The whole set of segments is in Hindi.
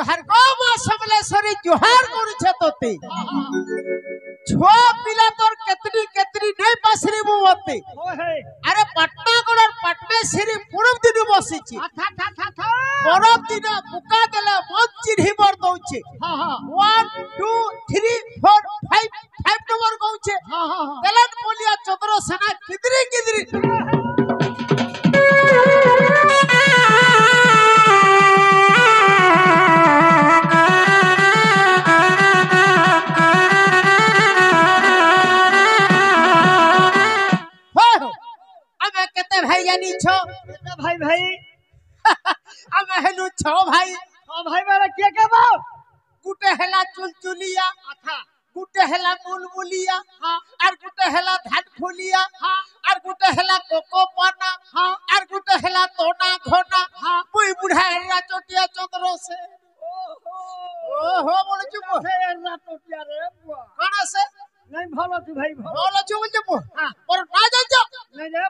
जुहार गो मां समलेश्वरी जुहार करूछे तोते छो पिला तोर केतरी केतरी नहीं पासरी मुवते अरे पटना गडर पटने सिरी पूरब दिन बसिची पूरब दिन बुका देले मन चिन्हि बर दउछे 1 2 3 4 5 नंबर कहूछे तेलन बोलिया चंद्र सेना किदरी किदरी भाई जानी छो भाई भाई अब हेनु छो भाई मेरा क्या क्या बाप गुटे हेला चुलचुलिया अच्छा गुटे हेला मुलमुलिया और गुटे हेला धान फुलिया और गुटे हेला कोको पाना और गुटे हेला तोना घोना कोई बुढ़ा हेला चोटिया चंद्रो से ओहो बोल चुप है एरा टोटिया रे बुआ कौन से नहीं भलो तू भाई बोल चुप चुप पर ना जा नहीं जा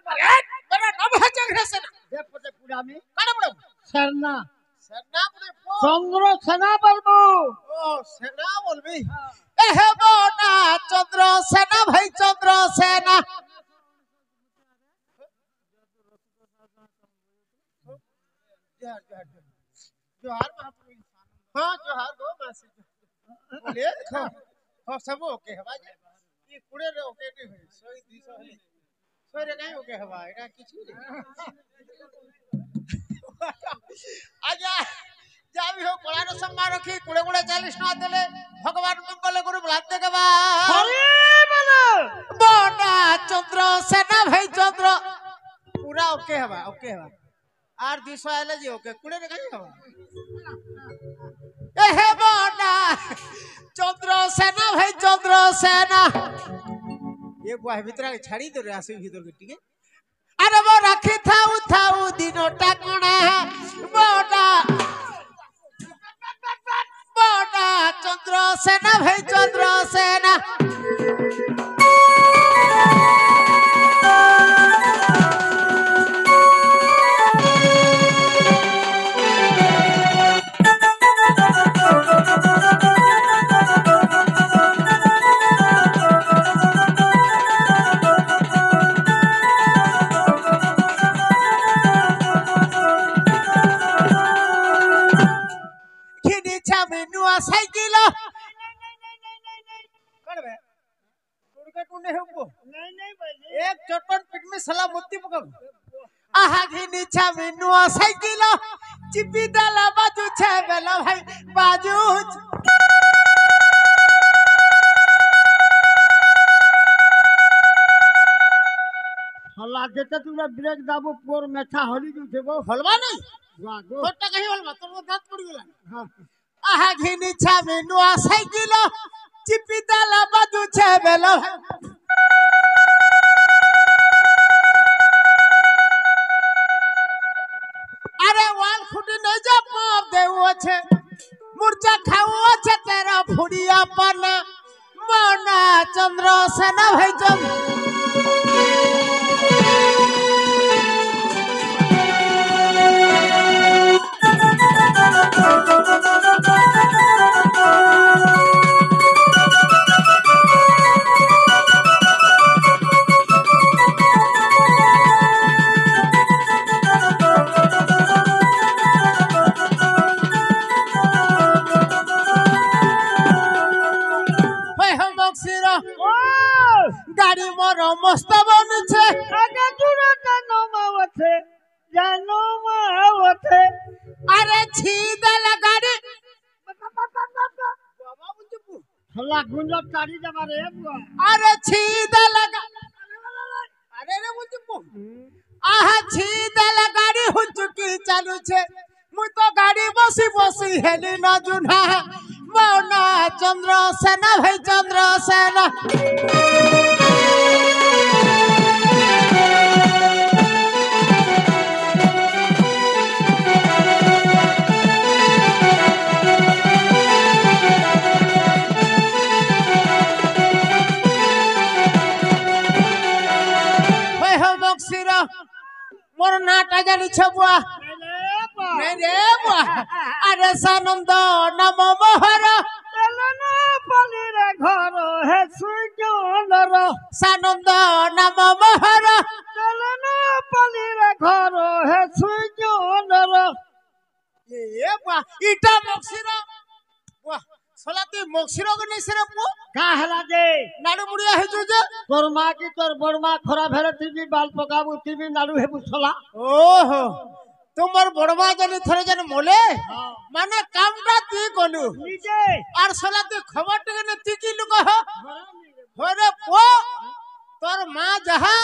मेरा नाम है जगह से दे पटे पूरा में कौन बड़ो सरना सरना बड़े चंद्र सेना बोलबो ओ सेना बोलबी एहे बोना चंद्र सेना भाई चंद्र सेना जोहार महापुरुष हां जोहार गो मासी बोले खो सब ओके हवा ये कुड़े रे ओके नहीं है 100 200 है 100 रे नहीं ओके हवा एटा किछु आजा जाबी हो कोलार सम्मान रखी कुड़े कुड़े 40 ना देले भगवान मंगल गुरु बुलाते के बा अरे बोलो बोना चंद्र सेना भाई चंद्र पूरा ओके हवा आर 200 आले जी ओके कुड़े रे कहीं हवा एहे बोना चंद्र सेना भाई चंद्र सेना ये बुआ भीतर छाड़ी दो रे आसी भीतर के टिके अरे वो रखी थाऊ दिनो टाकणा बोना चंद्र सेना भाई चंद्र सेना साइकिल एक चटन पिट में सला मोती पकड़ आहा घिनी छामी नुआ साइकिल चिपी दाला बाजू छे बेला भाई बाजू हल्ला देते तुला ब्रेक दाबो पोर मेथा हली जुथे वो हलवा नहीं वाह गो छोटा कहीं हलवा तो दांत पड़ गेला हां आहा घिनी छामी नुआ साइकिल चिपी दाला बाजू छे बेला अरे वाल फुटी नहीं जा पाप देवो छे मुर्चा खाओ छे तेरा फुड़िया पना मोना चंद्र सेना भाई चंद्र गाड़ी मोर मस्त बनछे आगे जुरा जानो मावथे अरे छीदल गाड़ी बाबा बुझबू हल्ला गुंजा ताड़ी जमा रे बुआ अरे छीदल अरे रे बुझबू आहा छीदल गाड़ी हुचकी चालू छे मु तो गाड़ी बसी बसी हेली न जुना मौना चंद्र सेना भाई चंद्र सेना मोर नाटा जानी छबुआ नहीं रे बुआ अरे सानंद नम मोहर चलना पलिरे घर हे सुजनर सानंद नम मोहर चलना पलिरे घर हे सुजनर ए बुआ इटा मक्सिरा बुआ सलाती मक्सिरा को नहीं सिरे बुआ का हला दे नाडू मुड़िया है जुजे तोर माँ की तोर बड़ माँ खराब है टीवी बाल पकाबू टीवी नाडू है बुसला ओहो तुम्हार बड़मा जनी थरे जन मोले माने कामटा ती कोलु निजे আর সলাতে খবরটা কেন তুই কি লুক হরে পো তোর মা যাহা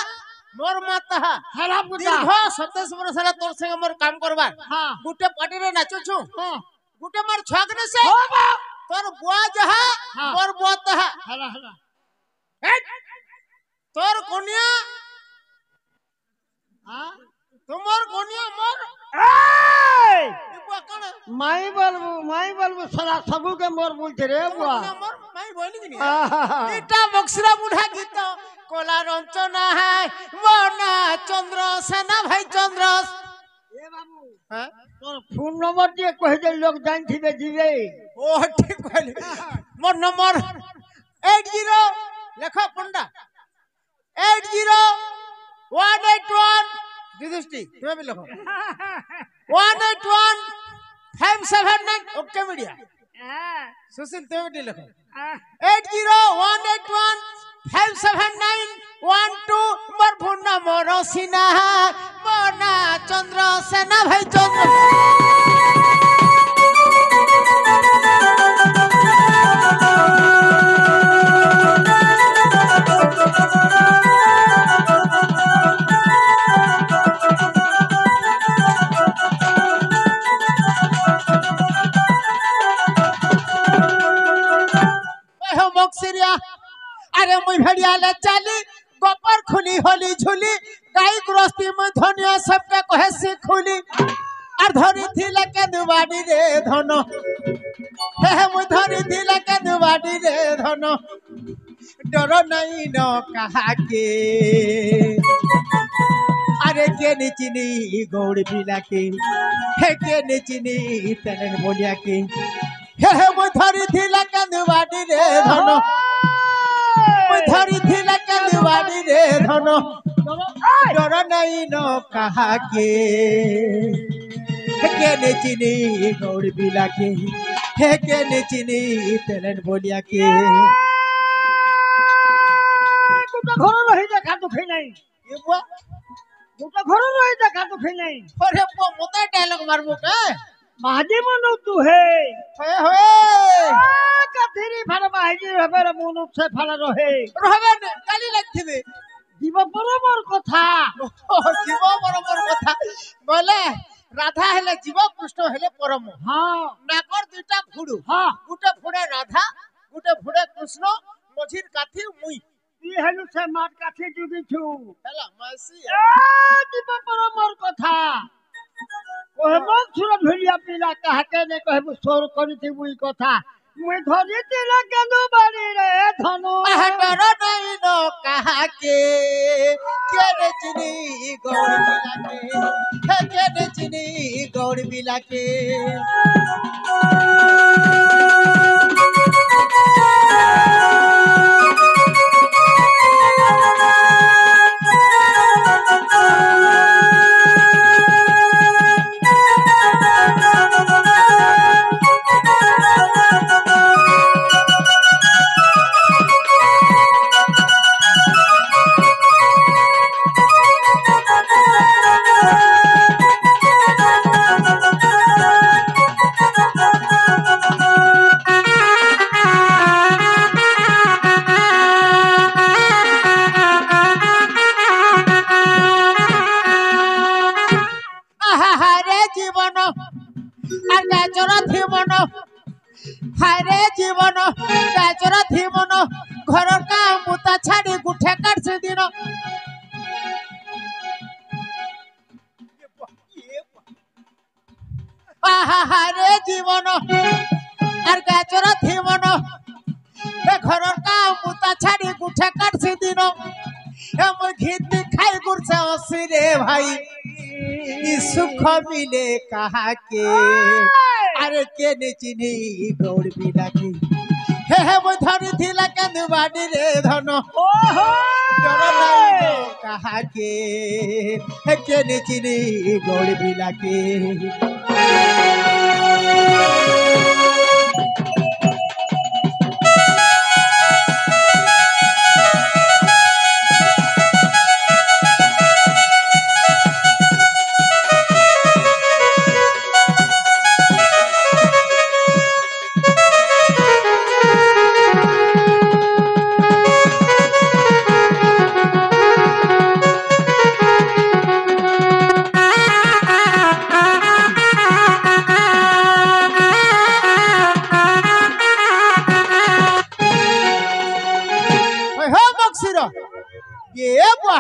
মোর মা তাহা हला बुदा দীর্ঘ 27 বছর সারা তোর সঙ্গে মোর কাম করবার हां গুটে পাটিরে নাচুছু हां গুটে মোর ছগনে সে তোর বুয়া যাহা মোর বুয়া তাহা हला हला তোর কনিয়া हां তোমার কনিয়া মোর ए এই বুয়া কোন माई बोलबो साला सबू के मोर बोलते रे बुआ মোর মাই বইনি কিনি आहा। এটা বক্সরা বুড়া গীত কোলা রঞ্চনা হাই মনা চন্দ্র সেনা ভাই চন্দ্র ए बाबू হ্যাঁ तोर फोन नंबर दिए कह दे लोग जान थिबे जीवे ও ঠিক কইলি মোর নম্বর 80 লেখা পন্ডা 80181 দিদিষ্টি তুমি বি লেখো 181 579 ওকে মিডিয়া সুশীল তুমি বি লেখো 80181 579 12 মোর ফোন নম্বর সিনা মনা চন্দ্র সেনা ভাই চন্দ্র মক্সিরিয়া আরে মুই ভেড়িয়ালে চালি গোপর খুলি হলি ঝুলি গাই গ্রস্তি মুই ধনিয়া সবকে কহে শিখুলি আর ধরি থিলে কেন্দুবাড়ি রে ধন হে মুই ধরি থিলে কেন্দুবাড়ি রে ধন ডর নাই ন কাহাকে আরে কে নিচিনি গৌড় বিলাকে হে কে নিচিনি তেলেন বলিয়াকে হে মুই ধরি থিলে কেন্দুবাড়ি রে ধন মুই ধরি থিলে কেন্দুবাড়ি রে ধন ডর নাই ন কাহাকে কে নেচিনি গৌড় বিলাকে হে কে নেচিনি তেলেন বলিয়াকে দুটা ঘর রহি দেখা দুখি নাই এ বুয়া দুটা ঘর রহি দেখা দুখি নাই ওরে বুয়া মোতা ডায়লগ মারবো কে মাঝে মনো তু হে হয়ে হয়ে কাথিরি ফাড়া বাহিজি হবে রে মনো সে ফাড়া রহে রহবে না কালি লাগথিবে জীব বরাবর কথা জীব বরাবর কথা বলে রাধা হেলে জীব কৃষ্ণ হেলে পরম হ্যাঁ নাকর দুইটা ফুড়ু হ্যাঁ গুটে ফুড়ে রাধা গুটে ফুড়ে কৃষ্ণ মঝির কাঠি মুই তুই হেলু সে মাঠ কাছে জুগিছু হেলা মাসি জীব বরাবর কথা কহমক সুর ধুলিয়া পিলা কাহাকে নে কহবু সোর করিথিবু ই কথা মুই ধরিতিলে কেনু বাড়ি রে ধনু ডর নাই ন কাহাকে কে চিনি গৌড় বিলাকে কে চিনি গৌড় বিলাকে জীবন আর গাজর থিমন হারে জীবন গাজর থিমন ঘরর কাম মুতা ছাড়ি গুঠে কাটছে দিন হারে জীবন আর গাজর থিমন ঘরর কাম মুতা ছাড়ি গুঠে কাটছে দিন এমন ঘিতি খাই গুড়ছে অসিরে ভাই ई सुख मिले कहा के अरे के ने चिनी गौड़ बिना के हे वो धन थिला कंदवानी रे धन ओहो डर लागे कहा के हे के ने चिनी गौड़ बिना के ये बुआ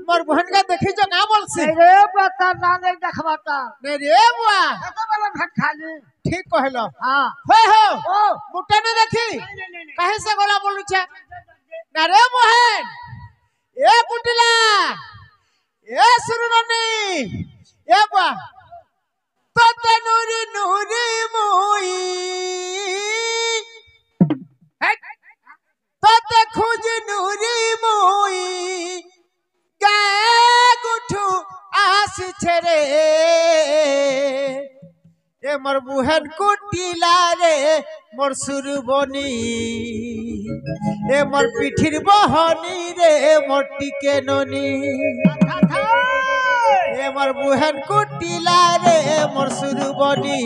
मोर बहन का देखी जो ना बोल से रे बता ना नहीं देखवाता ने रे बुआ तो वाला भात खाली ठीक कहलो हां होय हो ओ मुटे ने देखी नहीं काहे से गोला बोलू छे ना रे बहन ए कुटिला ए सुरननी ए बुआ तो ते नूरी नूरी मोई ते खोज नूरी मोई गाय गुठू आस छरे ए मोर बुहन कुटिला रे मोर सुरबनी ए मोर पिठिर बहनी रे मोर टिके ननी ए मोर बुहन कुटिला रे मोर सुरबनी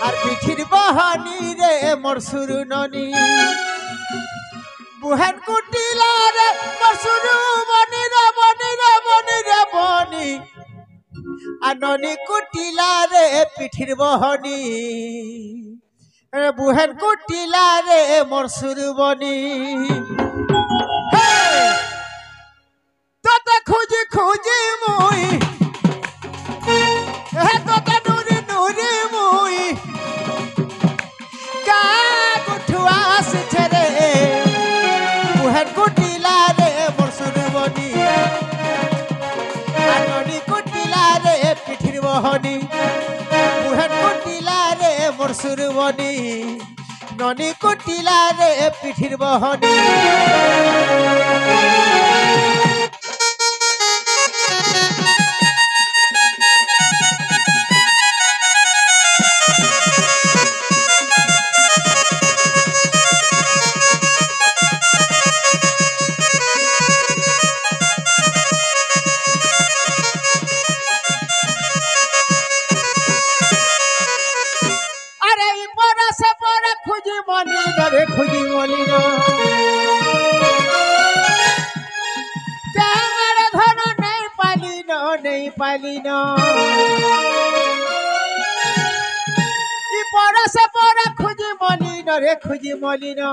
আর পিঠির বহনি রে মোর সুরু ননি বুহেন কুটিলা রে মোর সুরু বনি রে বনি রে বনি রে বনি আর ননি কুটিলা রে পিঠির বহনি বুহেন কুটিলা রে মোর সুরু বনি তোতে খুঁজি খুঁজি মুই হে তোতে নুরি নুরি মুই कुटिला रे मोर सुरबनी ननी कुटिला रे पिठिर बहनी बुहन कुटिला रे मोर सुरबनी ननी कुटिला रे पिठिर बहनी रे खुजी मोली नो चांगड़ धन नहीं पाली नो ई परस पर खुजी मोली नो रे खुजी मोली नो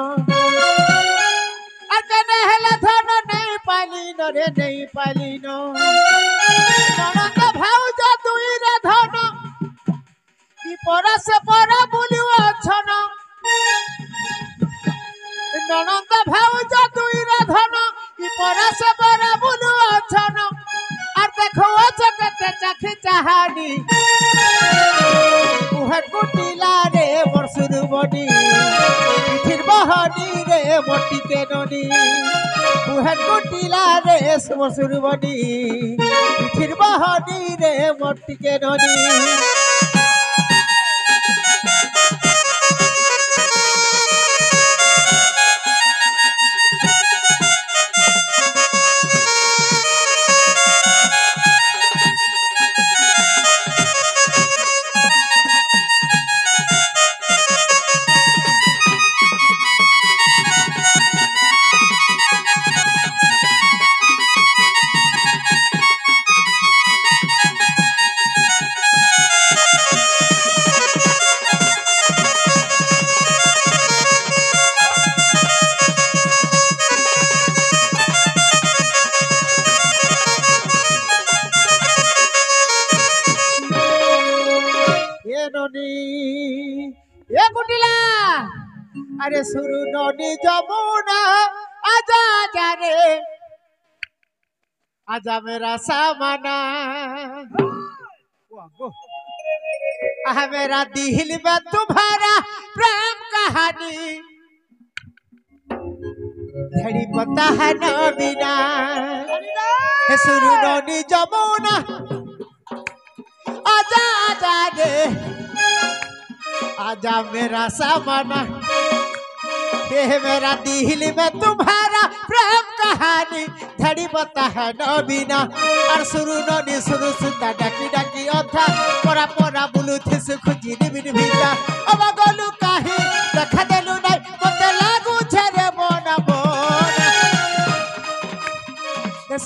अकने हला धन नहीं पाली नो ननद भाउज दुई रे धन ई परस पर बुलियो छन ननद भाउज दुई रे धन ई परस पर बुलु अछन और देखो चकते चखी चाहानी उहर कुटिला रे मोर सुरबनी पिठिर बहनी रे मोटी के ननी उहर कुटिला रे मोर सुरबनी पिठिर बहनी रे मोटी के ननी अरे सुरु नदी जमुना आजा जा रे आजा मेरा सामना मेरा दिल में तुम्हारा प्रेम कहानी धड़ी पता है ना बिना सुनो नौनी जमुना आजा आजा रे आजा मेरा सामना ये मेरा दिल में तुम्हारा प्रेम कहानी धड़ी बता है न बिना और शुरू ननी शुरू सुता डाकी डाकी अथा परा परा बुलू थे से खुजी निबिन भीता अब गलू काहे देखा देलू नहीं मते लागू छे रे मोना मोना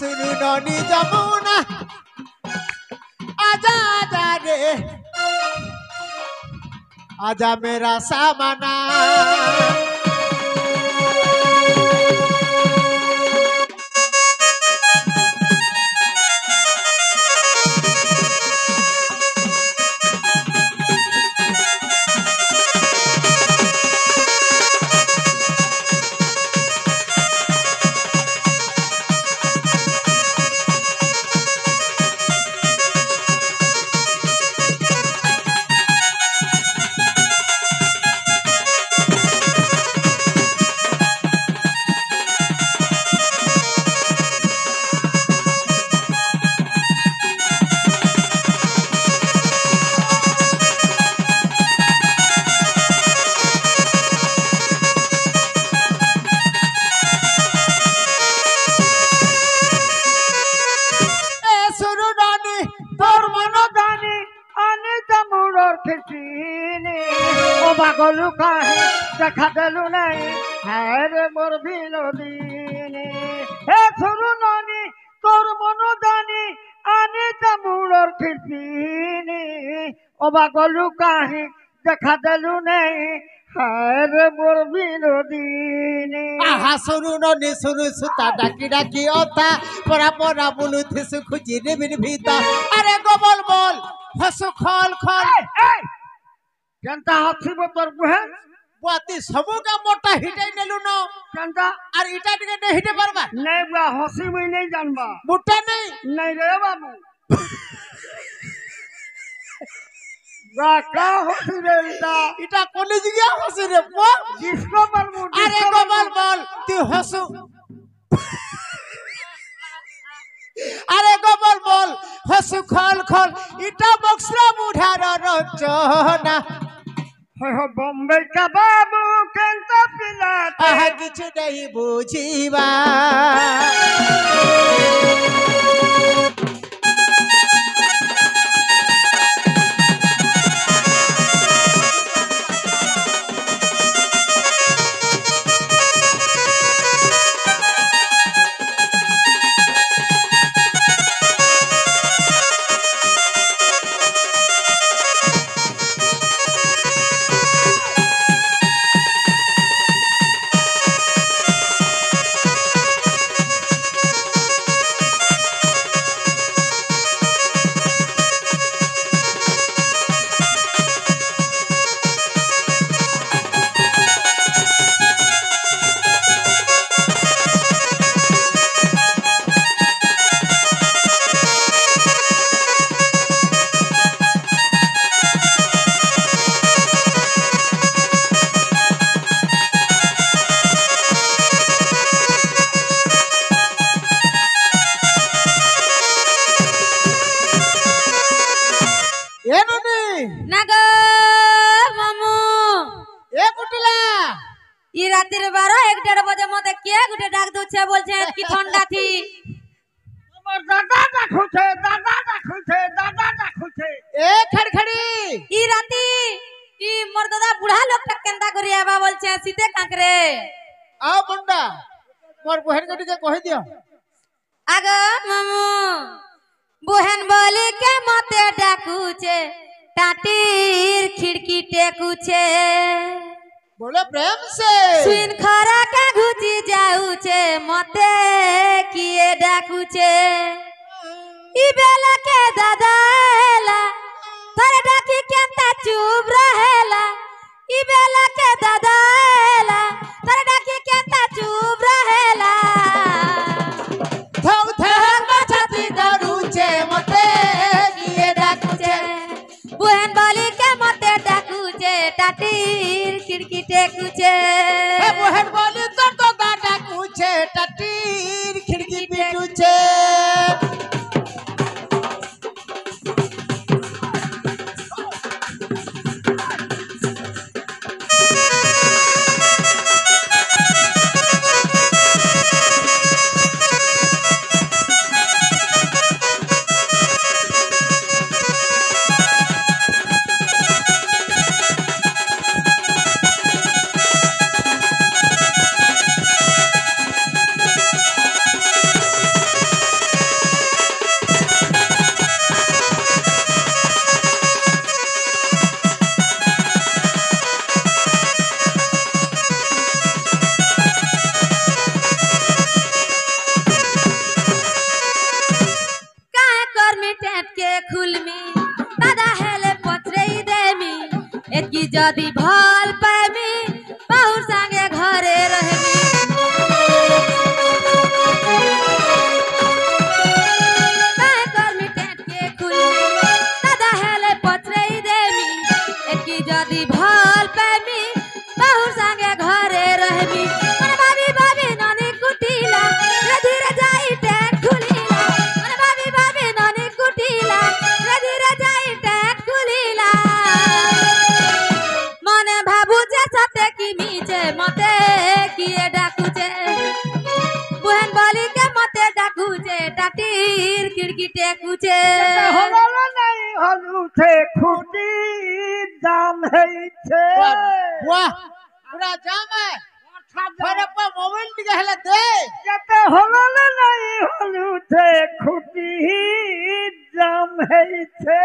शुरू ननी जमुना आजा आजा रे आजा मेरा सामना पागलू काहे देखा देलू नहीं है रे मोर बिलोदिनी हे सुरु ननी तोर मनोदानी आने तमुड़र खिसिनी ओ पागलू काहे देखा देलू नहीं है रे मोर बिलोदिनी आहा सुरु ननी सुरु सुता डाकी डाकी ओता परा परा बुलू थे से खुजी निबिन भीता अरे गोबल बोल हसु खोल खोल केनता हथिब तोर बुहे बुआती सबु का मोटा हिटाई नेलु न केनता और इटा टिके ने हिटे परबा नहीं बुआ हसी मुई नहीं जानबा मोटा नहीं नहीं रे बाबू बा का हसी रे इटा कोनी जिया हसी रे पो जिसको पर मु अरे गोबल बोल तू हसु अरे गोबल बोल हसु खोल खोल इटा बक्सरा मुढार रचना हो बॉम्बे का बाबू केनता पिलाते आहा किछु नहीं बुझीबा रातिर 12-1:30 बजे मते के गुटे डाक दो छे बोल छे कि ठंडा थी हमर दादा देखु छे ए खड़खड़ी ई राती ई मोर दादा बुढ़ा लोग तक केंदा करी आबा बोल छे सीते कांकरे आ मुंडा मोर बहन के के कहि दियो आगा मामू बहन बोली के मते डाकू छे टाटीर खिड़की टेकू छे बोले प्रेम से सुन खरा का घुची जाऊ छे मते किए डाकू छे ई बेला के दादाला थरे डाकी केंता चुप रहेला ई बेला के दादाला थरे डाकी केंता चुप रहेला थौ थौ मचा টাটির খিড়কি পিটুছে काहे कर्मी टेट के खुलमी दादा हेले पचरई देमी एकी जदी भल पामी बहुर संगे घरे रहमी काहे कर्मी टेट के खुलमी दादा हेले पचरई देमी एकी जदी भल पामी बहुर संगे घरे रहमी मन भाभी भाभी नानी कुटीला धीरे धीरे जाई टेट खुलीला मन भाभी भाभी नानी कुटीला धीरे धीरे जाई टेट खुलीला मने भाबुचे सते की मीचे मते किए डाकुचे बुहन बोली के मते डाकुचे टाटीर खिड़की टेकुचे হলো নাই হলুছে খুঁটি দাম হইছে वाह पूरा जाम है मेरे पे मोबाइल निकाले दे যেতে হলো নাই হলুছে খুঁটি দাম হইছে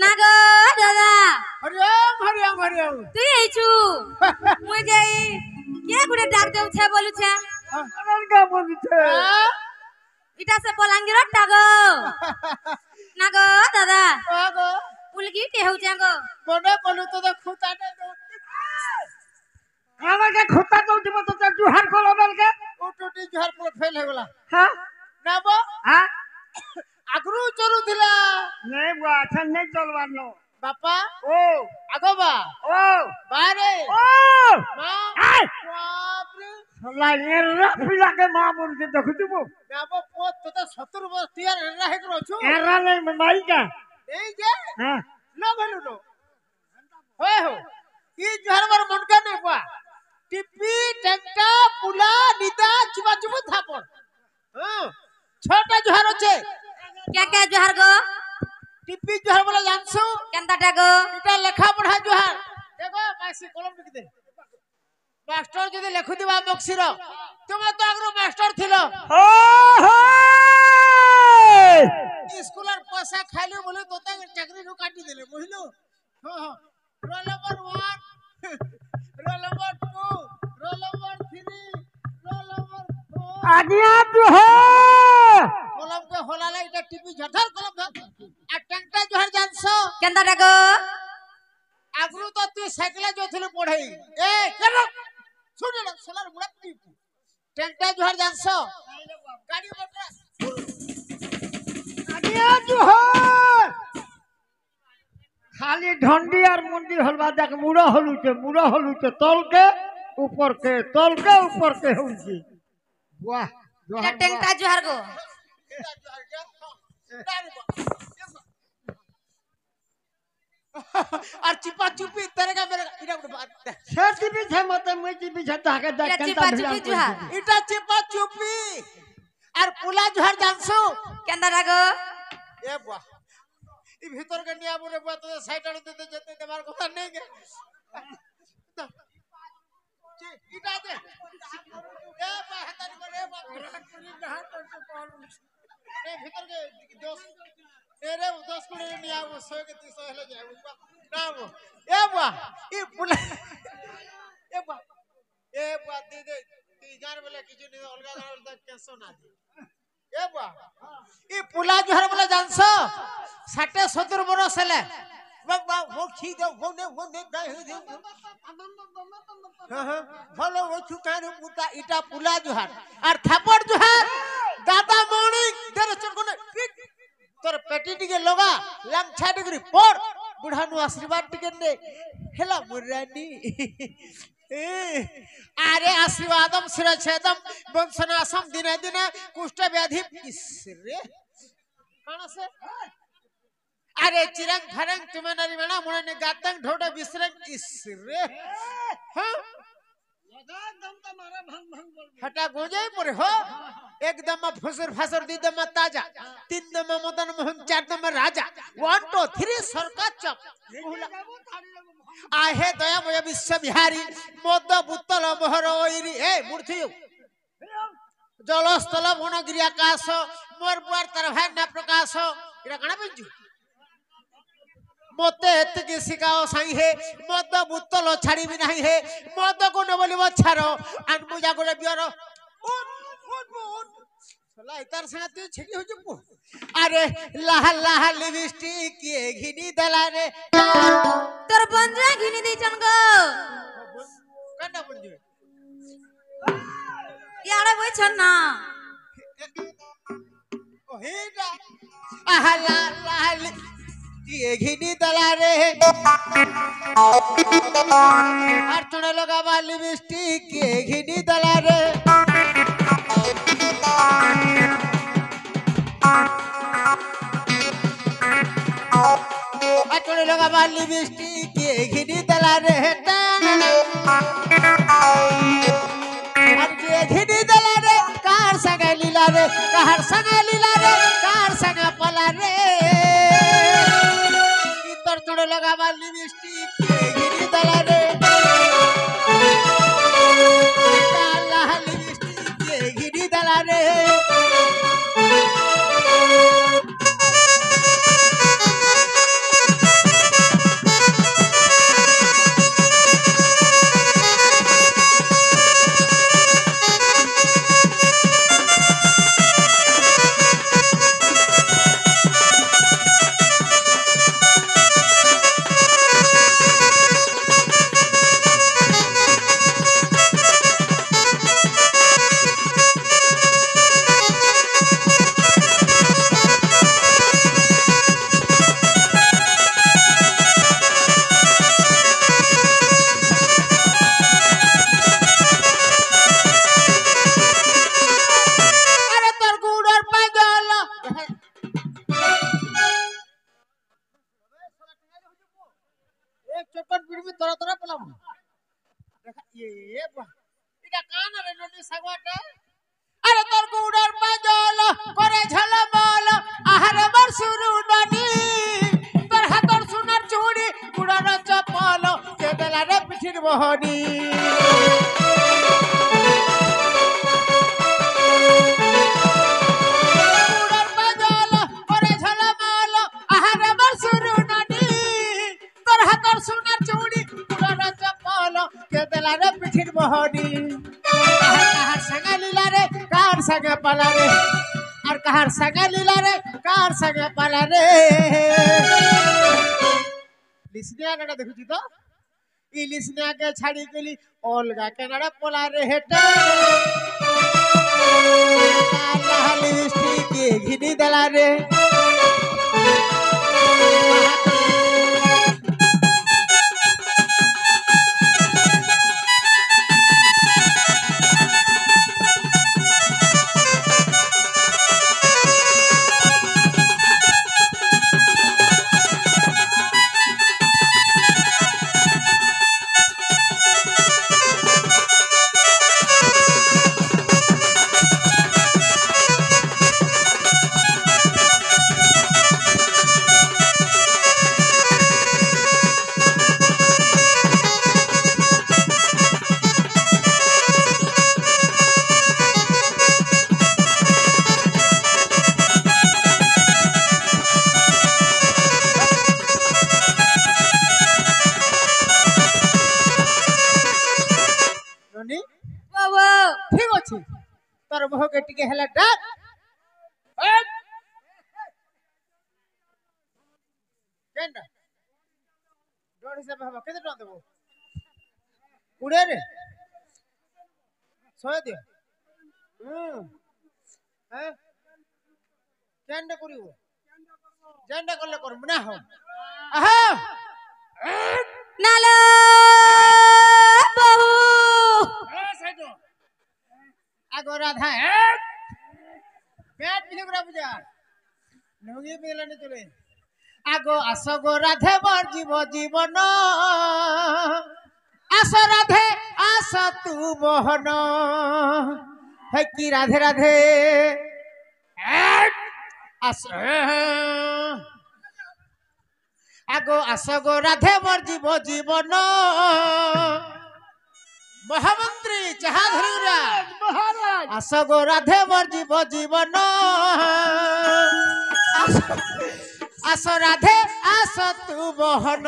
नागो दादा हरिओम हरिओम हरिओम তুই আইছু মুই যাই কে গুড়ে ডাক দেউ ছে বলু ছে অনকা বলিছে ইটা সে বলাঙ্গির টাগো নাগো দাদা आगो উলগি কে হউ যাগো मने कोनु तो खुताटे दो আমাকে খুঁটা দউছি মত তো জুহার কলো বেলকে उटुटी जहर पर फेल हो गला হ্যাঁ नाबो হ্যাঁ आगरू चलू दिला নাই বুয়া আচ্ছা নাই চলবার নো बापा ও आगो बा ও बारे ও मां আয় बाप रे সলাই এরা পিলাকে মা বলতে দেখু দিব नाबो पोत तो 70 वर्ष तियार रहे करो छु এরা নাই মাইকা এই যে হ্যাঁ लो भेलु नो होय हो ई जहर बर मुनका ने पा टिप्पी टेंटा पुला निदा चुबा चुबा थापड़ हां छोटा जहर আছে কে কে জোহার গো टिप्पी जहर बोला जानसु কেনতা টাগো এটা লেখা পড়া জহর দেখো মাসি কলম লিখি দে মাস্টার যদি লেখু দিবা বক্সির তুমি তো আগরো মাস্টার ছিল ও হো স্কুলের পয়সা খাইলি বলে তোতে চাকরি নু কাটি দিলে বুঝলু হ্যাঁ roll number 1 roll number 2 roll number 3 roll number 4 আগিয়া জুহা কলম কে হলালে এটা টিপি ঝটার কলম ধর আর ট্যাংটা জহর জানছো কেনতা টাগো আগরু তো তুই সাইকেলে যাইছিলি পড়াই এ কেন শুনে না সোলার মুড়া টিপি ট্যাংটা জহর জানছো গাড়ি মোটর আগিয়া জুহা খালি ঢন্ডি আর মুন্ডি হলবা দেখ মুড়া হলুছে তলকে উপরকে হউছি বাহ এটা টেংটা জোহার গো আর চিপা চুপি তেরেগা মেরে এটা বাদ দে সে চিপি ছে মতে মুই চিপি ছে তাকে দেখ এটা কেনতা চিপা চুপি ভিড়া জুহার এটা চিপা চুপি আর পুলা জহর জানছো কেনতা টাগো এ বাহ ই ভিতর কে নিয়া বলে বাত সাইডার দিতে যেতে দেবার কথা নেই গে এটা দে ভিতর কে 10 এরে 10 কোড়ে নিয়া 100 কে 300 হলে যায় না বো এ বুয়া ই পুলা এ বুয়া দিদে তুই গার বলে কিছু নি অলগা গার বলে কেসো না দি এ বুয়া ই পুলা জোহার বলে জানছ 60 70 বরস হলে বাবা ও ছি দে ও নে গাই হই দে ভালো ও চুকার পুতা ইটা পুলা জোহার আর থাপড় জোহার দাদা মৌনি দেরে চরকনে তোর পেটি টিকে লগা লামছা ডিগ্রি পড় বুঢ়ানু আশীর্বাদ টিকে নে হেলা মুরানি আরে আশীর্বাদম শিরচ্ছেদম বংশনাশম দিনে দিনে কুষ্ঠ ব্যাধি ইসরে কানসে আরে চিরং ফরং তুমি নারি মেনা মনে নে গাতং ঢোডা বিসরং ইসরে হ্যাঁ एकदम तुम्हारा भंग भंग बोल हटा गोजे पर हो एकदम फसर फसर दी दम ताजा तीन दम मदन मोहन चार दम राजा 1 2 3 सरका चप आहे दया मय विश्व बिहारी मद बुतल मोहर ओइरी ए मूर्ति जलस्थल वनगिरी आकाश मोर पुआर तार भाई ना प्रकाश एटा कणा पंजु मते एतके सिकाओ साई है मद बुतल छाड़ी भी नहीं है मद को न बोली मछारो अनबुजा को बियर उन सला इतार संग तू छेकी हो जपु अरे लाह लाह लिपस्टिक के घिनी दला रे তোর বন্ধুরা ঘিনি দিছন গো কান্না পড়ি ইয়ারে বইছন না ओ हेडा आहा ला ला ये घिनी दला रे আর চুনে লগাবা লিপস্টিক কে ঘিনি দলা রে আর চুনে লগাবা লিপস্টিক কে ঘিনি দলা রে আর কে ঘিনি দলা রে কার সঙ্গে লীলা রে কার সঙ্গে লীলা রে কার সঙ্গে পলা রে তোর চুনে লগাবা লিপস্টিক কে ঘিনি দলা রে देखुची तो इलिसना के छाड़ी गेली ओलगा केनाडा पोला रे हेटा लाह लिपस्टिक के घिनी दला रे ବୋ ठीक अछि तोर बह के टिके हेला डाक केंडा जोड़ हिसाब हवा केते टका देबो उड़े रे 100 दियो हैं केंडा करिवो जेंडा करले करम ना हो आहा নালো বহু साइडो आगो राधा पेट पिले गुरा पूजा नोगी पिले ने चले आगो आसगो राधे मोर जीवन आस राधे आस तू मोहन है की राधे राधे आस आगो आसगो राधे मोर जीवन महामंत्री चाहा धरुरा महाराज आसगो राधे मोर जीवन आस राधे आस तू मोहन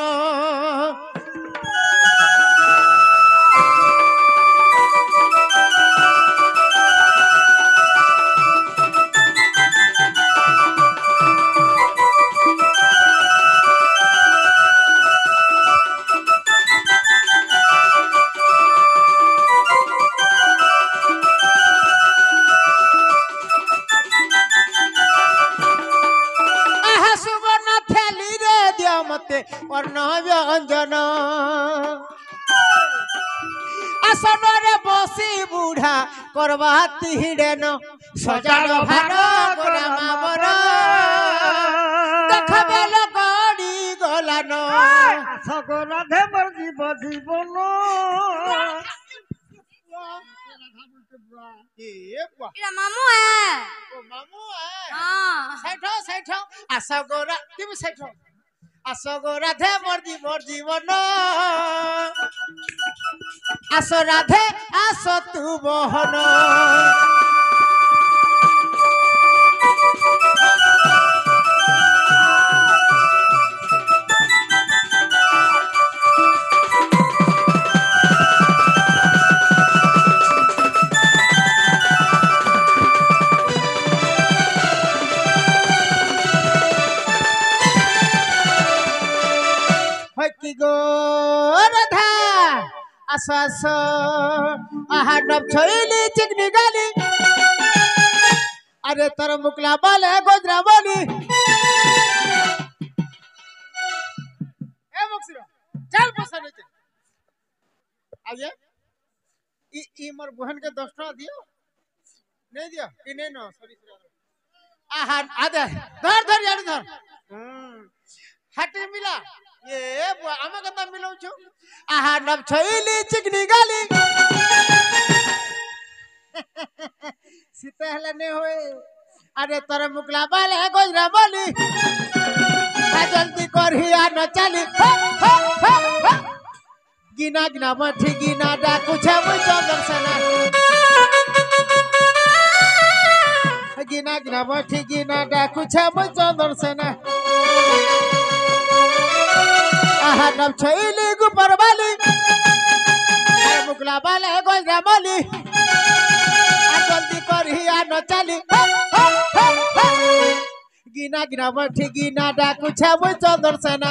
व्यंजन आसनरे बसी बुढ़ा करवा तिहिडेन सजान भार गोरामा बर देखबे लगड़ी गलान आसगो राधे मोर जीवन ए बा এটা মামু হ্যাঁ ओ मामू है হ্যাঁ साइठो आसगोरा तुम साइठो आसगो राधे मोर जीवन आस राधे आस तू मोहन की गो राधा आस आस आहा नब छोइली चिकनी गाली अरे तर मुकला बाले गोजरा बोली ए मुक्सिरो चल पसने चल आगे ई मोर बहन के 10 टका दियो नहीं दियो कि नहीं नो सॉरी आहा आदे धर यार धर हट मिला ये आमा कता मिलौ छु आहा नब छोइली चिकनी गाली सीता हला ने होए अरे तोर मुकला बाले गोजरा बोली आ जल्दी करहिया न चली गिना गिना मठी गिना डाकू छे मुझो दर्शना गिना गिना मठी गिना डाकू छे मुझो दर्शना आहा नब छोइली गुपर वाली अरे मुकला बाले गोजरा बोली आ जल्दी करहिया न चली गिना गिना मठी गिना डाकू छे मुझो दर्शना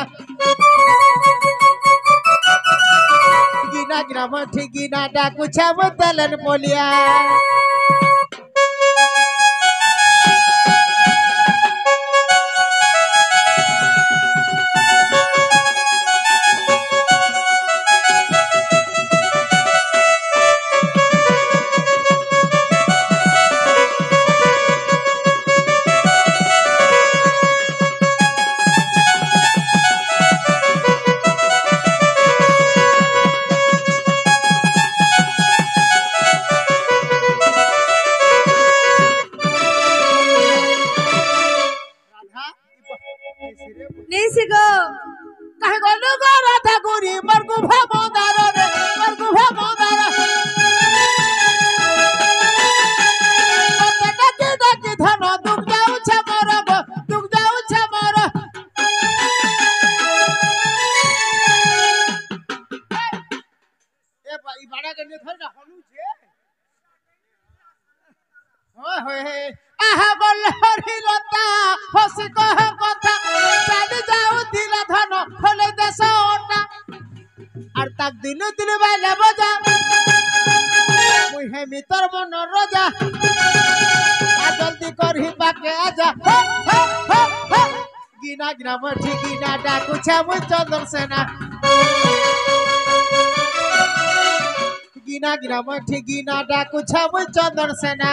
गिना गिना मठी गिना डाकू छे मुदलन पोलिया ওই হয়ে আহা বলহরি লতা হসি কহ কথা চালি যাও দিলা ধন হলে দেশ ওটা আর তাক দিনু দিন বাইলে বজা মুই হে মিতর মন রজা আর জলদি করহি পাকে আজা গিনা গিনা মঠি গিনা ডাকুছা মুই চন্দন সেনা গিনা গিনা মঠি গিনা ডাকুছা মুই চন্দন সেনা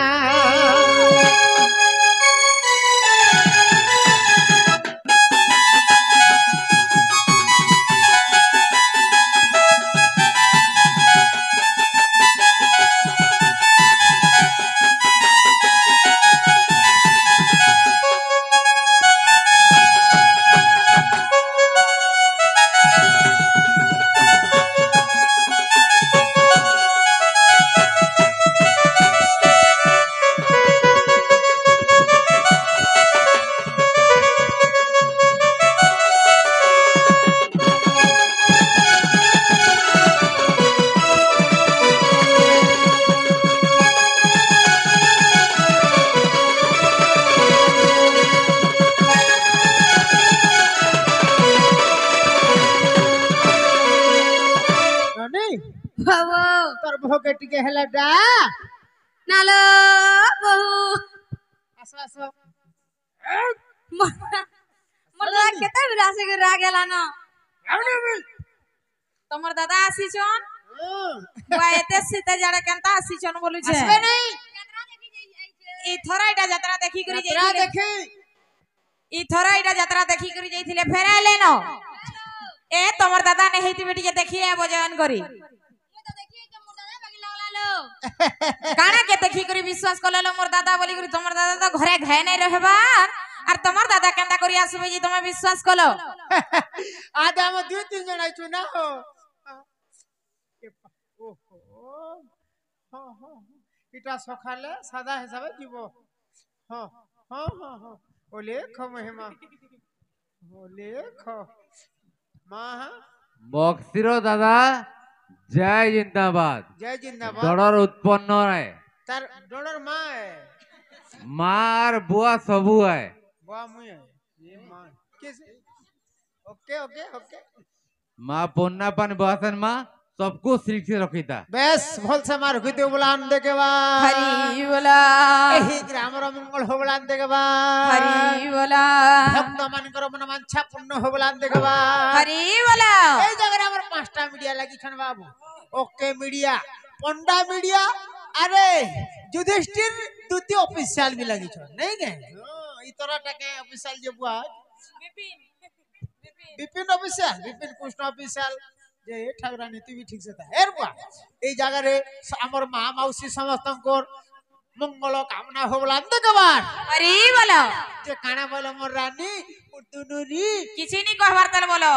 তোর ভোগে টিকে হেলা ডা নালো বহু আসো আসো মোর দাদা কেতে বিরাসে করে গেলা না তোমার দাদা আসিছন বা এতে শীতে যাড়ে কেনতা আসিছন বলুছে আসবে নাই ই থরা এটা যাত্রা দেখি করি যাত্রা যাইছিলে দেখি ই থরা এটা যাত্রা দেখি করি যাইছিলে ফেরাইলে ন এ তোমার দাদা নে হেইতি বেটি দেখি বজয়ন করি কানা কে দেখি করি বিশ্বাস করলে মোর দাদা বলি করি তোমার দাদা তো ঘরে ঘায় নাই রহবার আর তোমার দাদা কেনতা করি আসবে যে তুমি বিশ্বাস করলো আজ আমি দুই তিন জন আইছু না হো এটা সকালে সাদা হিসাবে দিব হ্যাঁ হ্যাঁ হ্যাঁ হ্যাঁ ওলে খ মহিমা ওলে খ মা বক্সির দাদা জয় জিন্দাবাদ জয় জিন্দাবাদ দড়র উৎপন্ন হয় তার ডলার মা মার বুয়া সবু হয় বাহ মুই ये मां किस ओके ओके ओके মা পন্না পান বহাসন মা सबको सिर्फ से रखी था बेस भल से मार हुई बोलान देके बा हरि बोला एही ग्राम रो मंगल हो बोलान देके बा हरि बोला भक्त मान करो मन मांछा पूर्ण हो बोलान देके बा हरि बोला এই জায়গায় আমার পাঁচটা মিডিয়া লাগিছন বাবু ওকে মিডিয়া পন্ডা মিডিয়া আরে যুধিষ্ঠির দ্বিতীয় অফিসিয়াল भी লাগিছন नहीं के ইতরাটাকে অফিসিয়াল যে বুয়া বিপিন অফিসিয়াল বিপিন কৃষ্ণ অফিসিয়াল যে ঠাকুরা নীতি भी ठीक से था এর বুয়া এই জায়গায় আমার মা মাউসী সমস্তঙ্কর মঙ্গল কামনা हो बोलान देके बा हरि बोला যে কানা বলে মোর রানী উর্দুনুরি কিছু নি কহবার তার বলো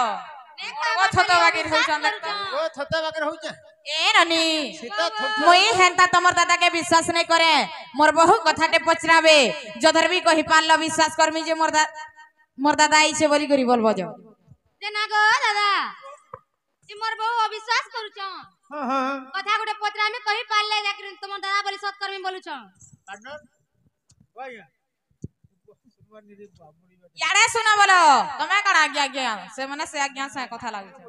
ও ছোট বাগির হইছন দেখতা ও থতে বাগের হউছে এ রানী সীতা মই হেনতা তোমার দাদাকে বিশ্বাস নাই করে মোর বহু কথাতে পচরাবে যধর भी কহি পারলো বিশ্বাস করমি যে মোর দাদা আইছে বলি করি বলবো যে না গো দাদা ই মোর বউ অবিশ্বাস করুছ হ্যাঁ হ্যাঁ কথা গুটে পত্রামে কহি পারলে যাকি তোমার দাদা বলি সৎ করমি বলুছ পার্টনার ভাইয়া সুবর নিরি বাবুরি ইয়ারে শুনা বলো তুমি কোন আজ্ঞা আজ্ঞা সে মানে সে আজ্ঞা সে কথা লাগিছে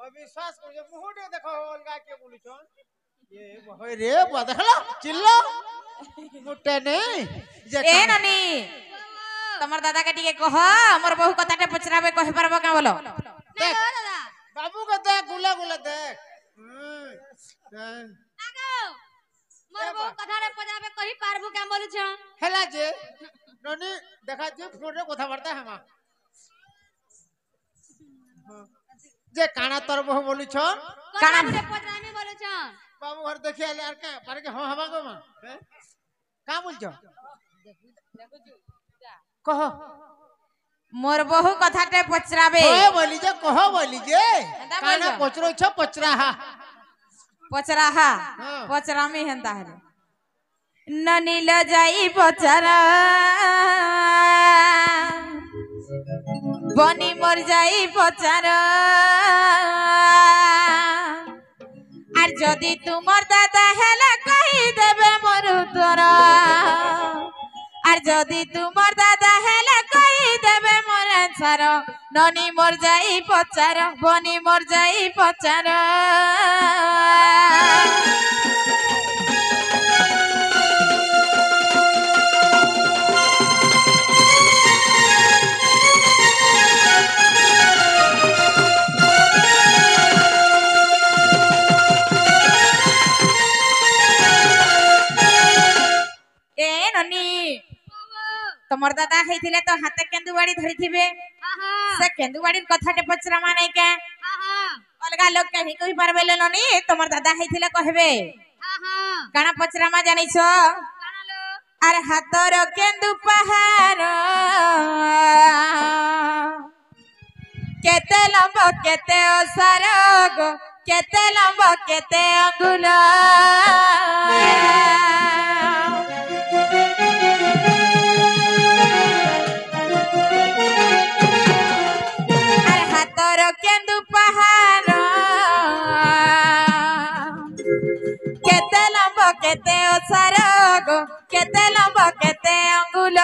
অবিশ্বাস করে মুহূর্তে দেখো অলগা কে বলিছ এ হই রে বুয়া দেখলা চিল্লা মুটে নেই যে এ নানি তোমার দাদাকে টিকে কহ মোর বহু কথাতে পচরাবে কহি পারবো কে বলো না গো দাদা বাবু কে দেখ গুলা গুলা দেখ না গো মোর বউ কথারে পজাবে কহি পারবু কেম বলুছ হেলা যে ননি দেখা যে ফোনে কথা বার্তা হেমা যে কানা তোর বহু বলিছ কথা গুটে পত্রামে বলুছ বাবু ঘর দেখি আলে আর কে পারে কে হবা গো মা কা বলছ কহ মোর বহু কথাতে পচরাবে বলি যে কহ বলি যে কানা পচরছ পচরাহা পচরাহা হ্যাঁ। পচরামি হেনতা হলে ননিল যাই পচরা বনি মোর যাই পচরা আর যদি তোমার দাদা হেলে কই দেবে মোর তোরা जदि तुमर दादा हेले कही देबे मोर आंसर ननी मोर जाई पचार बनी मोर जाई पचार ए ननी तमर दादा हेथिले तो हाथे केंदुवाड़ी धरिथिबे से केंदुवाड़ी कथाटे पचरामा नै के अलगा लोग कहि कहि परबेले ननी तमर दादा हेथिले कहबे काना पचरामा जानिछो अरे हातर केंदु पहाड़ केते लंब केते ओसार गो केते लंब केते अंगुल केंदु पहाड़ केते लंब केते ओसार गो केते लंब केते अंगुल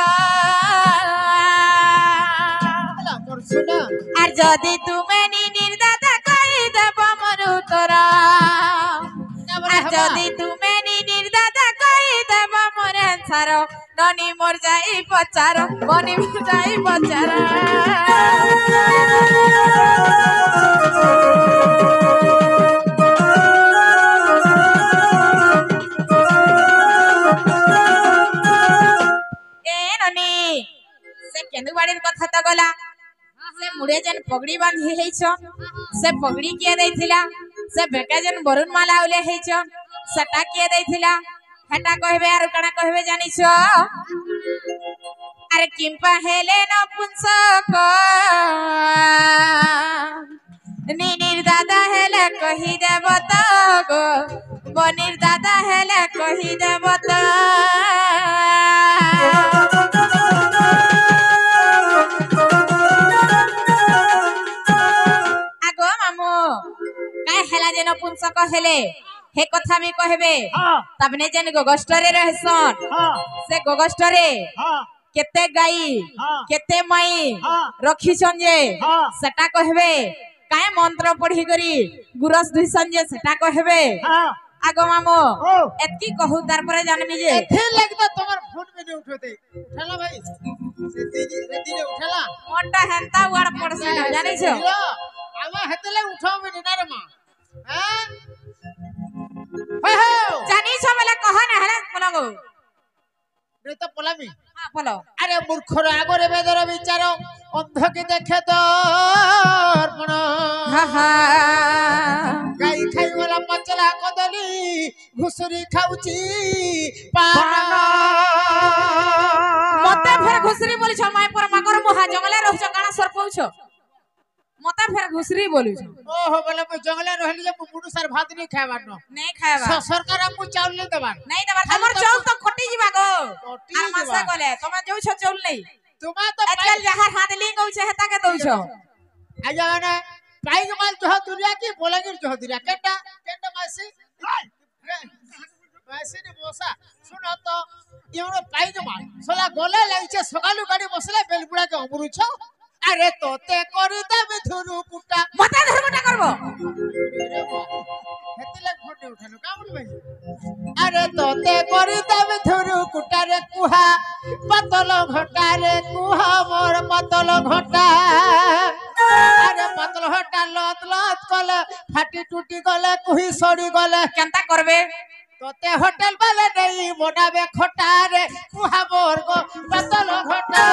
আর যদি তুমি নির্দাতা কই দেব মোর উত্তর আর যদি তুমি নির্দাতা কই দেব মোর আনসার ননি মোর যাই পচার বনি মোর যাই পচার এ ননি সে কেন্দুবাড়ির কথা তো গলা से मुड़े जन पगड़ी बांधी हेछ से पगड़ी किए दैथिला से बेटा जन बरुण माला उले हेछ सटा किए दैथिला हेटा कहबे आर कणा कहबे जानिछो अरे किंपा हेले न पुंसक निनिर दादा हेले कहि देब त गो बनिर दादा हेले कहि देब त हेला जेन पुंसक हेले हे कथा भी कहबे तबने जेन गोगष्टरे रहसन से गोगष्टरे केते गाई केते माई रखी छन जे सेटा कहबे काय मंत्र पढ़ी करी गुरस दुइसन जे सेटा कहबे आगो मामो एतकी कहू तार पर जानमी जे एथे लग तो तमर फोन में नहीं उठते उठाला भाई से दीदी उठाला मोटा हेंता वार पड़सी जानि छो आवा हेतले उठाओ में ना रे मां हो जानी छो बेला कह ना हेला पलगो रे तो पलामी हां पलो अरे मूर्खर आगरे बेदर विचार अंध के देखे दर्पण हा हा गाई खाई वाला पचला कदली घुसुरी खाउची पान मते फेर घुसरी बोली छ माय पर मगर मोहा जंगले रहछ काना सरपौछ मते फेर घुसरी बोली छ ओहो बोले जंगले रहली जे मुडू सर भात नहीं खाबार न नहीं खायबा सरकार हमको चावल नहीं देबार नहीं देबार हमर चावल तो कटि जिबा गो आर मासा गले तमे जोउ छ चावल नहीं तुमा तो आजकल जहार हाथ लिंग होछ हेता के दउ छ आजा माने पाई माल जो दुनिया की बोलागिर जो दुनिया केटा केटा मासी मासी ने मोसा सुनो तो इवरो पाई माल सोला गोले लागिছে সকালু গাড়ি বসলে বেলপুড়া के अमरुछ अरे तोते करी देबे धुरु कुटा मते धुरकुटा करबो हेतिले फोन उठानो कामड़ी भाई अरे तोते करी देबे धुरु कुटा रे कुहा पतल घटा रे कुहा मोर पतल घटा अरे पतल घटा लत लत कले फाटी टूटी गले कुही सड़ी गले केनता करबे तोते होटल वाले नहीं बनाबे खटा रे कुहा मोर गो पतल घटा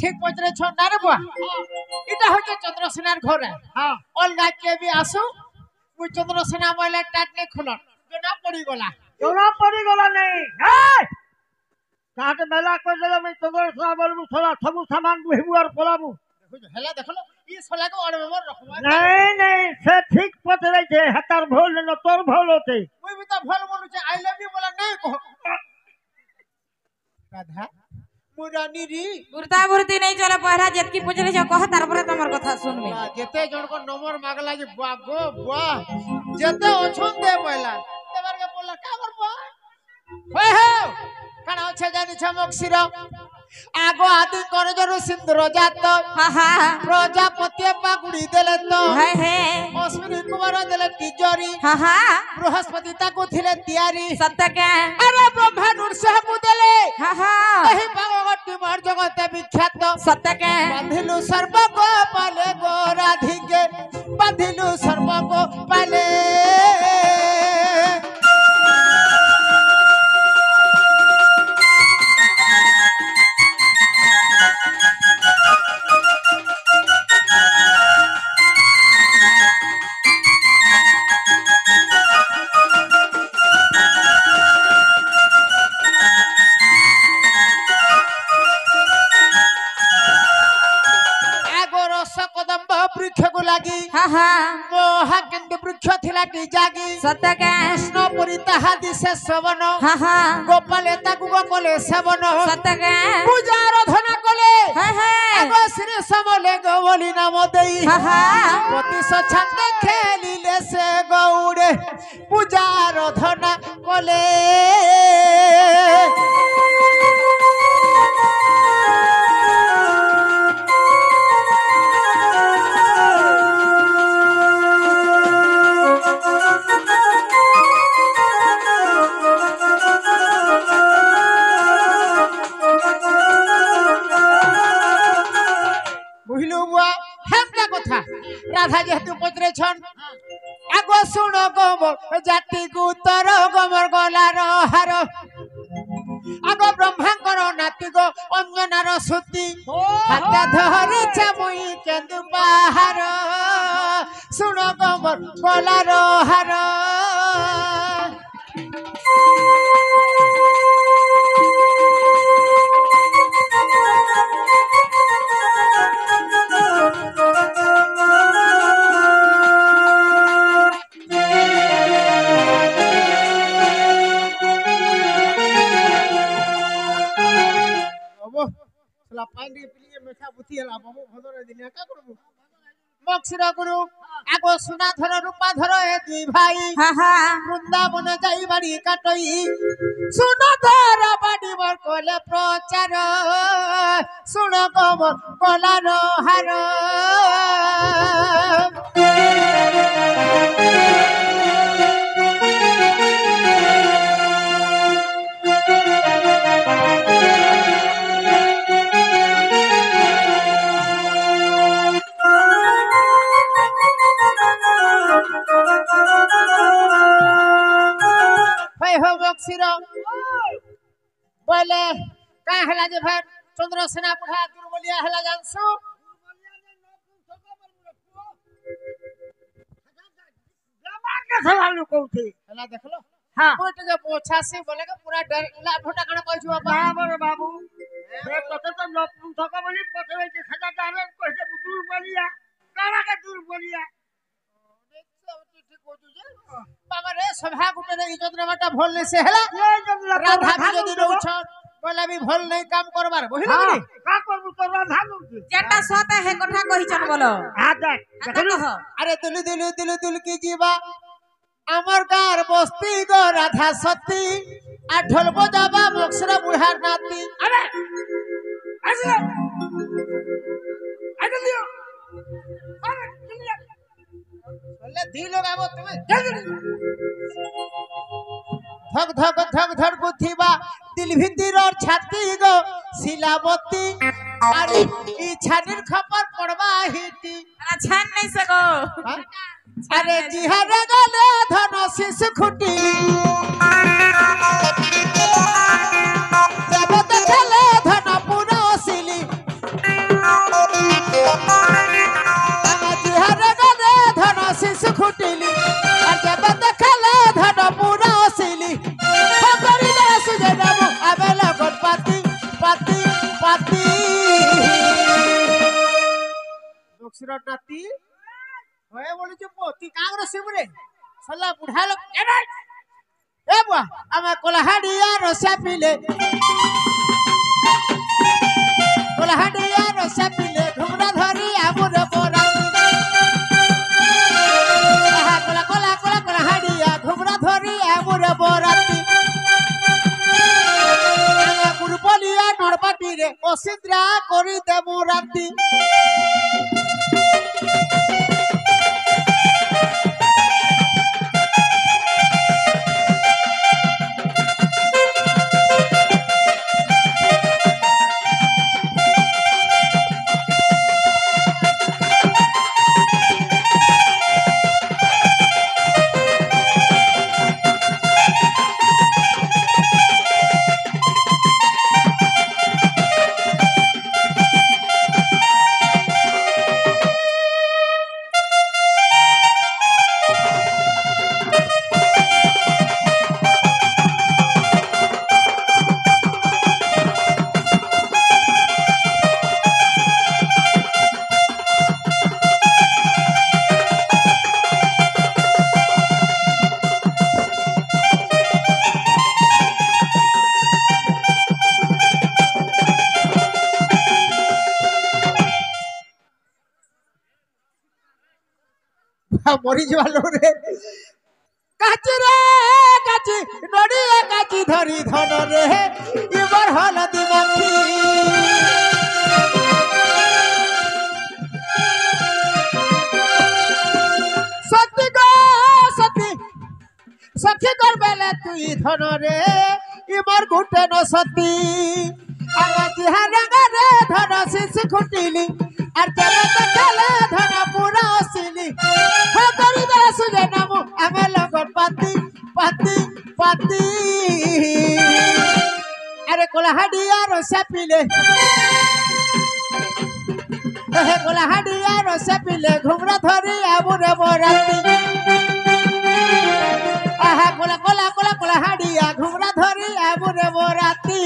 ठीक पचरे छन ना रे बुआ इटा होके चंद्रसेनार घर है हां अलगा के भी आसु मु चंद्रसेना मोले टाट ने खुलन जोना पड़ी गला नहीं हे তাহাতে মেলা করে দিলে আমি তোদের বলবো সলা সবু সামান বুহিবু আর পলাবু হেলা দেখলো ই সলাকে অড়মেমর রখবা নাই নাই সে ঠিক পথে রয়েছে হাতার ভুল না তোর ভুল হতে মুই বি তো ভাল মনুছে আই লাভ ইউ বলা নাই কহ রাধা মুরানি রি বুরতা বুরতি নাই চলে পহরা যেতকি পুছলে যা কহ তারপরে তোমার কথা শুনবি যেতে জনক নম্বর মাগলা যে বাহ গো বাহ যেতে অছন দে পয়লা তেবার কে বললা কা করব হই হে কানা আছে জানিছ মকসির আগো আদি করে জরু সিন্দুর জাত হা হা প্রজাপতি পাগুড়ি দেলে তো হায় হে অশ্বিনী কুমার দেলে তিজরি হা হা বৃহস্পতি তাকু থিলে তিয়ারি সত্যকে আরে ব্রহ্মা নৃসিংহকু দেলে হা হা এই ভাগবতী মর জগতে বিখ্যাত সত্যকে বাঁধিলু সর্বক পালে গো রাধিকে বাঁধিলু সর্বক পালে লাগি হা হা মহাকেন্দ্র বৃক্ষ থিলা জাগি সত্যকে কৃষ্ণ পুরি তাহা দিছে শ্রবণ হা হা গোপালে তাকু কলে সেবন সত্যকে পূজা আরাধনা কলে হায় হায় আগো শ্রী সমলে গৌলি নাম দেই হা হা পতি ছন্দে খেলিলে সে গৌড়ে পূজা আরাধনা কলে রাধা যেহেতু পচরেছন আগো শুণ গমর জাতি গুতর গমর গলার হার আগো ব্রহ্মাঙ্কর নাতি গো অঞ্জনার সুতি হাতে ধরিছে মুই কেন্দু পাহার শুণ গমর গলার হার সোনা ধর রূপা ধর এ দুই ভাই বৃন্দাবনে যাই বাড়ি কাটই সোনা ধর বাড়ি বর কলে প্রচার শুণ কমর কলার হার বলে কা হেলা যে ভাই চন্দ্রসেনা বুঢ়া দুর্বলিয়া হেলা জানছু হেলা দেখলো হ্যাঁ ওইটাকে পৌঁছাছি বলে পুরা লাভটা কানা কইছো বাবু সে কত তো নপুন থাকা বলি পথে যে সাজা দাঁড়ান কইছে দুর্বলিয়া কারাকে দুর্বলিয়া বাবা রে সভা গুটে ইজ্জত নেবাটা ভল নেছে হেলা রাধা যদি রউছ বলে আমি ভল নাই কাম করবার বহিলা নি কা করব তো রাধা লউছি যেটা সতে হে কথা কইছন বলো হ্যাঁ দেখ দেখো আরে দুলু কি জীবা আমার গার বস্তি গো রাধা সতী আর ঢোল বজাবা মকসরা বুঢ়ার নাতি আরে আসলে আইদিও আরে কিলিয়া বলে দি লগাবো তুমি ধক ধক গুথিবা দিল ভিতরর ছাতি গো শিলাবতী আরে ই ছানির খবর পড়বা হিতি ছান নাই সগো আরে জিহারে গলে ধন শিশু খুটি জগত চলে ধন পুরো শিলি জিহারে গলে ধন শিশু খুটিলি আর জগত খেলে ধন পুরো শিলি খবরি দে সুজে বাবু আবেলা গণপতি মোর নাতি হয়ে বলেছে তুই কাগর শিবরে সল্লা বুঢ়া লোক এ বুয়া আমার কোলাহাডিয়া রসা পিলে কোলাহাডিয়া রসা পিলে ঘুমরা ধরি আমুর বরাতি আহা কোলা কোলা কোলা কোলাহাডিয়া ঘুমরা ধরি আমুর বরাতি গুরুপলিয়া নড়পাটি রে অসিদ্রা করি দেবু রাতি মরি যাওয়ার রে কাচি রে কাচি নড়িয়া কাচি ধরি ধন রে এবার হলদি মাখি সত্যি গো সত্যি সখী করবেলে তুই ধন রে এবার গুটে ন সত্যি আগা জিহারে রে ধন শিশু খুটিলি আর চলে তো চলে ধন পুরা আসিলি হে করি দে সুজে নামু আমি লগন পাতি পাতি পাতি আরে কোলাহাডিয়া রসা পিলে হে কোলাহাডিয়া রসা পিলে ঘুমরা ধরি আমুরে বরাতি আহা কোলা কোলা কোলা কোলাহাডিয়া ঘুমরা ধরি আমুরে বরাতি